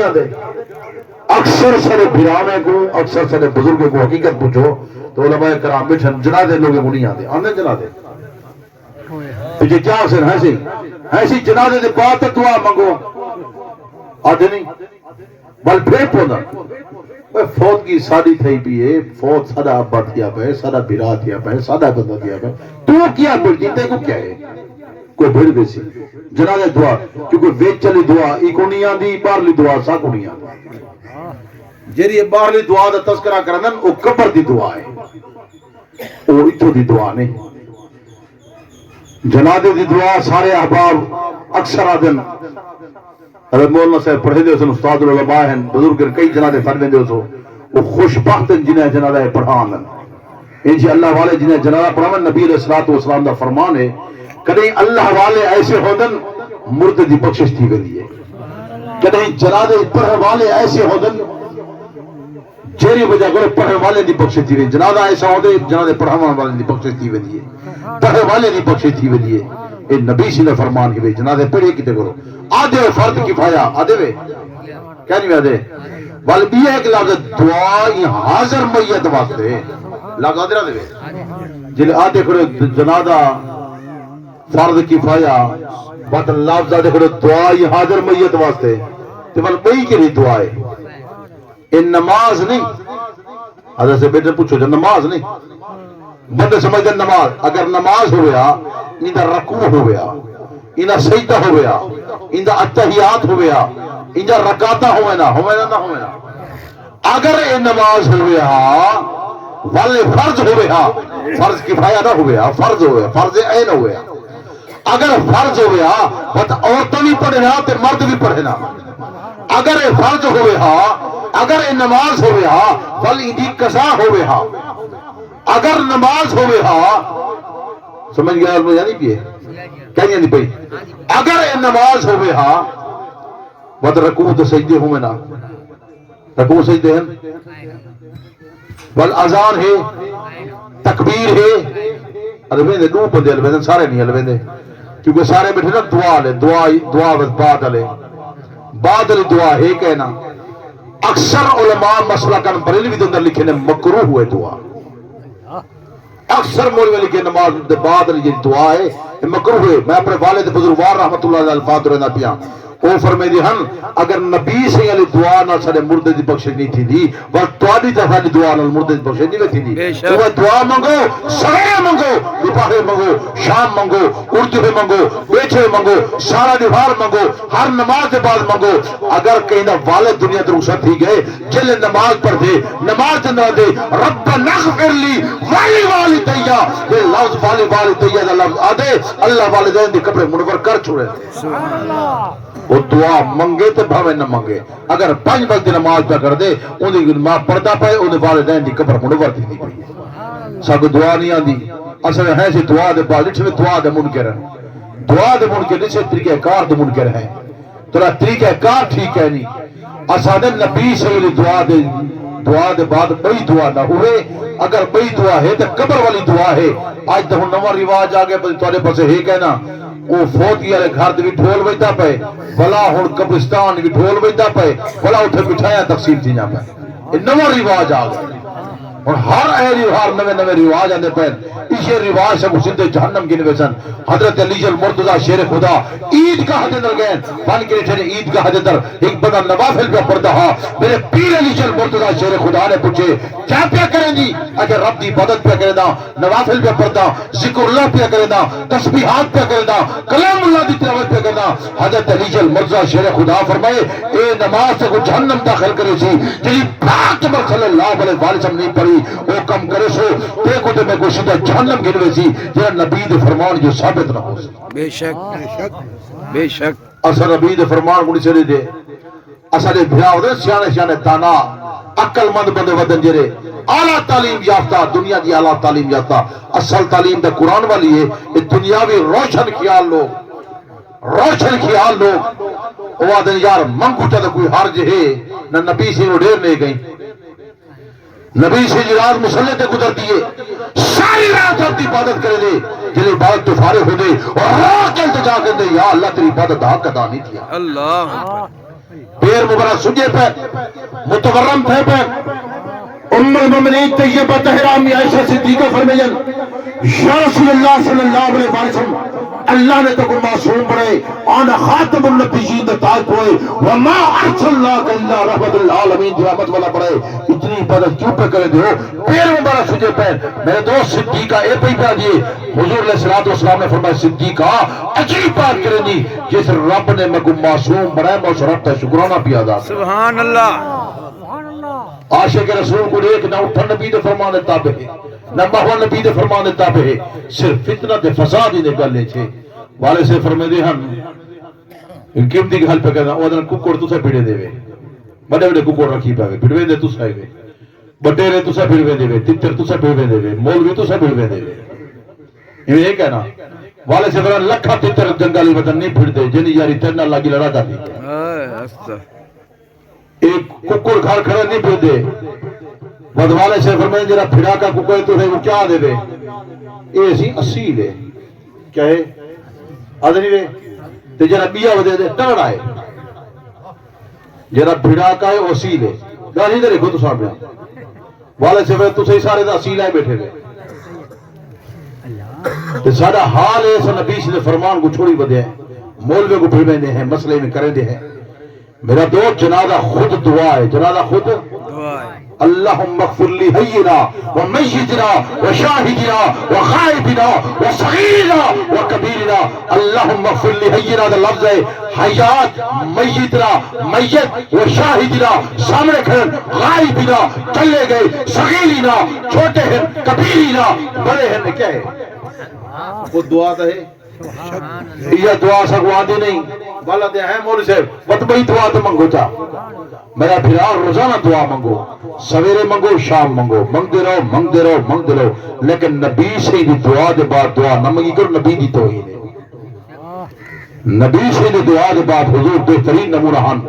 آدھے اکثر سارے بھراویں کو اکثر سارے بزرگوں کو حقیقت پوچھو تو علماء کرام بیٹھن جنازے لوگوں کو نہیں آتے آنے جنازے پیچھے کیا حسن ایسی جنازے دے بات دعا منگو آتے نہیں بل پھر پودا فوت کی ساڑی تھئی پیئے فوت سادہ ابا تھیا پہ سادہ بھرا تھیا پہ سادہ بندہ تھیا پہ تو کیا بھر جیتے کو کیا ہے کوئی بھر بیسی جنازے دعا کیونکہ ویچ چلی دعا ایکو نہیں آدھی بارلی دعا سا کو نہیں آدھی جیری بارلی دعا دا تذکرہ کرنن او قبر دی دعا ہے او اتھو دی دعا نہیں جنازے دی دعا سارے احباب اکثر آدن حضرت مولانا صاحب پڑھے دے سن استاد العلماء ہیں بزرگ کئی جنازے پڑھنے دے سو وہ خوشبخت جنہیں جنازہ پڑھانا انشاء اللہ والے جنہیں جنازہ پڑھانا نبی علیہ السلام دا فرمان ہے کدیں اللہ والے ایسے ہوندن مرد دی بخشش تھی ویندی ہے کدیں جنازے پڑھنے والے ایسے ہوندن جیری وجہ کرے پڑھنے والے دی بخشش تھی ویندی جنازہ ایسا ہوندے جنازے پڑھنے والے دی بخشش تھی ویندی ہے پڑھنے والے دی بخشش تھی ویندی ہے یہ نبی سے فرمان کہ جنازے پڑھے کتے کرو آدھے فرض کفایہ آدھے وے کیا نہیں آدھے والبی ہے کہ لفظ دعائی حاضر میت واسطے لگ آدھے رہا دے وے جلے آدھے کرو جنازہ فرض کفایہ بات لفظ آدھے کرو دعائی حاضر میت واسطے تو والبی کے لیے دعائے ان نماز نہیں حضرت سے بیٹے پوچھو جو نماز نہیں بندے سمجھتے نماز اگر نماز ہو گیا اندہ رکوع ہو گیا اندہ سجدہ ہو گیا اندہ اتحیات ہو گیا اندہ رکعتہ ہو گیا نہ ہو گیا اگر یہ نماز ہو گیا والے فرض ہو گیا فرض کفایہ نہ ہو گیا فرض ہو گیا فرض عین ہو گیا اگر فرض ہو گیا بس عورتوں بھی پڑھنا تو مرد بھی پڑھنا اگر یہ فرض ہو گیا اگر یہ نماز ہو گیا بل اندی قضا ہو گیا اگر نماز ہو گیا سمجھ گیا یعنی پیے کہیں نہیں پئی اگر یہ نماز ہو گیا بد رکوع تو سجدے ہوں نا رکوع سجدے ہیں بل اذان ہے تکبیر ہے الویندے دو بندے الویندے سارے نہیں الویندے کیونکہ سارے بیٹھے نا دعا لے دعا بعد لے بعد لے دعا ہے کہنا اکثر علماء مسئلہ کن بریلوی دے اندر لکھے نے مکروہ ہوئے دعا اکثر مولوی لکھے نماز دے بعد یہ دعا ہے مکروہ ہے میں اپنے والد بزرگوار رحمت اللہ علیہ الفاظ رہنا پیا وہ فرمائے دی ہن اگر نبی سے علی دعا نہ سارے مردے دی بخشش نہیں تھی دی وقت توڑی دفعہ دی دعا نہ مردے دی بخشش نہیں تھی دی تو وہ دعا منگو سویرے منگو دوپہر منگو شام منگو اردو میں منگو بیچے منگو سارا دیوار منگو ہر نماز کے بعد منگو اگر کہیں نہ والد دنیا در رخصت تھی گئے جلے نماز پڑھ دے نماز نہ دے رب نغفر لی والی والدیہ یہ لفظ والی والدیہ دا لفظ آدھے اللہ والدین دی کپڑے منور کر چھوڑے سبحان اللہ وہ دعا منگے تو بھاوے نہ منگے اگر 5 وقت نماز پہ کر دے انہیں ماں پردہ پائے انہیں والدین دی قبر منور تھی دی پئی سب دعا نہیں آندی اصل ہے سی دعا دے بعد لٹھے دعا دے منکر دعا دے منکر لٹھے طریقہ کار دے منکر ہے ترا طریقہ کار ٹھیک ہے نہیں اسادہ نبی سے دعا دے بعد بڑی دعا نہ ہوئے اگر بڑی دعا ہے تو قبر والی دعا ہے آج تو نواں رواج آ گیا تھوڑے پاس ہے کہنا وہ فوت کی والے گھر بھی ڈھول بجتا پے بلا ہوں قبرستان بھی ڈھول بجتا پے بلا اتنے مٹھائیاں تقسیم تھی جا پے یہ نواں رواج آ گیا اور ہر ہر نوے رواج آتے پہ اسی رواج سے مسلم جہنم گن ویسن حضرت علی المرتضی شیر خدا عید کا حد اندر گئے بن کے ٹھہرے عید کا حد اندر ایک بندہ نوافل پہ پڑھتا ہا میرے پیر علی المرتضی شیر خدا نے پوچھے کیا پیا کریں دی اگر رب دی عبادت پہ کرے دا نوافل پہ پڑھتا ذکر اللہ پہ کرے دا تسبیحات پہ کرے دا کلام اللہ دی تلاوت پہ کرے دا حضرت علی المرتضی شیر خدا فرمائے اے نماز سے کو جہنم داخل کرے سی جی پاک صلی اللہ علیہ وسلم نہیں پڑھی وہ کم کرے سو دیکھو تو میں کو سیدھا جہنم گنوے سی جہاں نبی دے فرمان جو ثابت نہ ہو سکتا بے شک بے شک اصل نبی دے فرمان کو نہیں سے دے اصل بھیا ہو دے سیانے دانا عقل مند بندے ودن جرے اعلیٰ تعلیم یافتہ دنیا دی اعلیٰ تعلیم یافتہ اصل تعلیم دا قرآن والی ہے یہ دنیاوی روشن خیال لوگ وہ آدھے یار منگوٹا دا کوئی حرج ہے نہ نبی سے وہ ڈیر نہیں گئی نبی سے رات مسلح تے گزر دیے ساری رات اپنی عبادت کرے دے جنہیں عبادت تو فارغ ہو دے اور راہ کے التجا کر دے یا اللہ تیری عبادت حق ادا نہیں کیا اللہ پیر مبارک سجے پہ متورم تھے پہ ام المؤمنین طیبہ طاہرہ امی عائشہ صدیقہ فرمائیں یا رسول اللہ صلی اللہ علیہ وسلم اللہ نے تو کو معصوم بڑے آنا خاتم النبیین تاج ہوئے وما ارسلناک الا رحمت للعالمین جو رحمت والا بڑے اتنی عبادت کیوں پہ کرے دیو پیر مبارک سجے پہ میرے دوست صدیقہ اے پہ پہ دیئے حضور علیہ السلام نے فرمایا صدیقہ عجیب بات کریں دی جس رب نے میں کو معصوم بڑھائے معصورت تا شکرانہ پیا دا سبحان اللہ عاشق رسول کو دیکھ نہ اٹھا نبی دے فرمان تابع ہے نہ مہوہ نبی دے فرمان تابع ہے صرف فتنہ دے فساد ہی نکل لے چھے والے سے فرمے دے ہم ان قیمتی کے حل پہ کہنا وہ ادھر ککڑ تو سے پیڑے دے وے بڑے بڑے ککڑ رکھی پہ وے پیڑوے دے تو سے وے بٹیرے تو سے پیڑوے دے وے تتر تو سے پیڑوے دے وے مولوی تو سے پیڑوے دے وے یہ کہنا والے سے فرمان لکھا تتر جنگالی وطن نہیں پھڑ دے جنی یاری تیرنا اللہ کی لڑا جاتی ایک ککڑ گھر کھڑے نہیں پھر دے بدوالے سے فرمائیں جرا پھڑا کا ککڑ تو ہے وہ کیا دے دے اے سی اصیل ہے کیا ہے آدھنی وے تے جرا بیا وہ دے دے ٹڑ آئے جرا پھڑا کا ہے وہ اصیل ہے گاہی دے رکھو تو سامنے والے سے فرمائیں تو صحیح سارے دا اصیل آئے بیٹھے گئے تے سارا حال ہے سا نبی سے فرمان کو چھوڑی بدے ہیں مولوے کو پھڑ دے ہیں مسئلے میں کرے دے ہیں میرا دوست جنازہ خود دعا ہے جنازہ خود اللہم اغفر لی حینا ومیتنا وشاہدنا وغائبنا وصغیرنا وکبیرنا اللہم اغفر لی حینا دا لفظ ہے حیات میتنا میت وشاہدنا سامنے کھڑن غائبنا چلے گئے صغیرنا چھوٹے ہیں کبیرنا بڑے ہیں کیا ہے وہ دعا دا ہے یہ دعا سکوا دی نہیں والا دے ہیں مولی سے وطبئی دعا تو منگو چا میرا پھرا روزانہ دعا منگو سویرے منگو شام منگو منگ دے رہو لیکن نبی سے دی دعا دے بعد دعا نہ منگی کرو نبی دی توہین ہے نبی سے دی دعا دے بعد حضور بہترین نمونہ ہن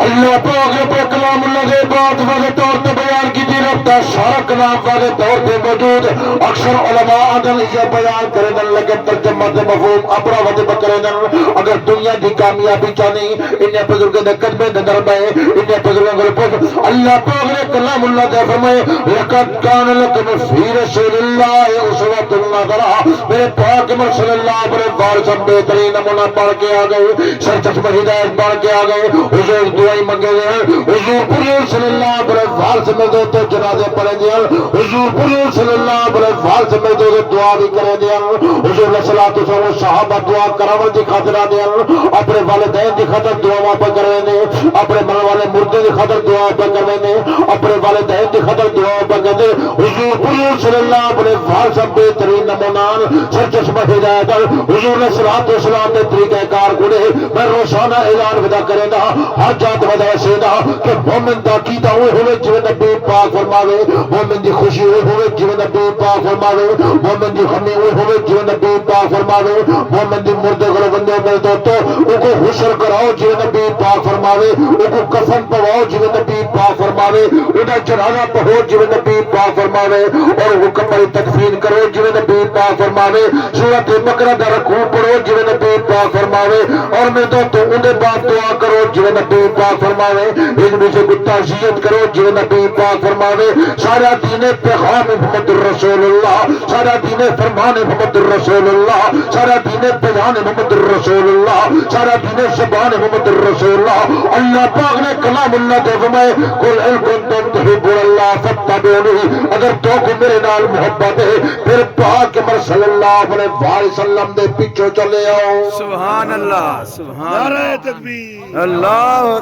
اللہ پاک پر کلام اللہ دے بعد واضح طور پر بیان کی دی رفتہ سارا کلام واضح طور پر موجود اکثر علماء آدھن یہ بیان کرے دن لیکن ترجمہ دے مفہوم اپنا وضع کرے دن اگر دنیا دی کامیابی چاہنی انہیں بزرگوں نے قدمے دے نرمے انہیں بزرگوں نے پوچھ اللہ پاک نے کلام اللہ دے فرمائے لَقَدْ كَانَ لَكُمْ فِي رَسُولِ اللَّهِ أُسْوَةٌ حَسَنَةٌ میرے پاک مرد صلی اللہ علیہ وسلم بہترین نمونہ پڑھ کے آ گئے سر چشمہ ہدایت پڑھ کے آ گئے حضور دعائی منگے گئے حضور پوری صلی اللہ علیہ وسلم میں دو تو جنازے پڑھے دیا حضور پوری صلی اللہ علیہ وسلم میں دو دعا بھی کرے دیا حضور صلی اللہ علیہ وسلم صحابہ دعا کراور دی خاطر دیا اپنے والدین دی خاطر دعا پہ کرے دے اپنے من والے مردے دی خاطر دعا پہ کرے دے اپنے والدین دی خاطر دعا پہ کرے دے حضور پوری صلی اللہ علیہ وسلم بہترین نمونان سر چشمہ ہدایت حضور صلی اللہ علیہ وسلم نے طریقہ کار کھڑے میں روزانہ اعلان ودا کرے دا ہر جات ودا سیدا کہ مومن دا کیتا ہوئے ہوئے جو نبی پاک فرماوے مومن دی خوشی ہوئے ہوئے جو نبی پاک فرماوے مومن دی غمی ہوئے ہوئے جو نبی پاک فرماوے مومن دی مردے گلو بندے میں تو ان کو حشر کراؤ جو نبی پاک فرماوے ان کو کفن پواؤ جو نبی پاک فرماوے انہیں جنازہ پڑھو جو نبی پاک فرماوے اور مکمل تدفین کرو جو نبی پاک فرماوے سورۃ بقرہ دا رکوع پڑھو جو نبی پاک فرماوے اور میں تو انہیں بعد دعا کرو جو نبی پاک فرماوے علم سے کچھ تعزیت کرو جو نبی پاک فرماوے سارا دین پیغام محمد رسول اللہ سارا دین فرمان محمد رسول اللہ سارا دین بیان محمد رسول اللہ سارا دین زبان محمد رسول اللہ اللہ پاک نے کلام اللہ دے فرمائے قل ان کنتم تحبون اللہ فاتبعونی اگر تو کو میرے نال محبت ہے پھر پاک مر صلی اللہ علیہ وسلم دے پیچھے چلے آؤ سبحان اللہ سبحان اللہ تکبیر اللہ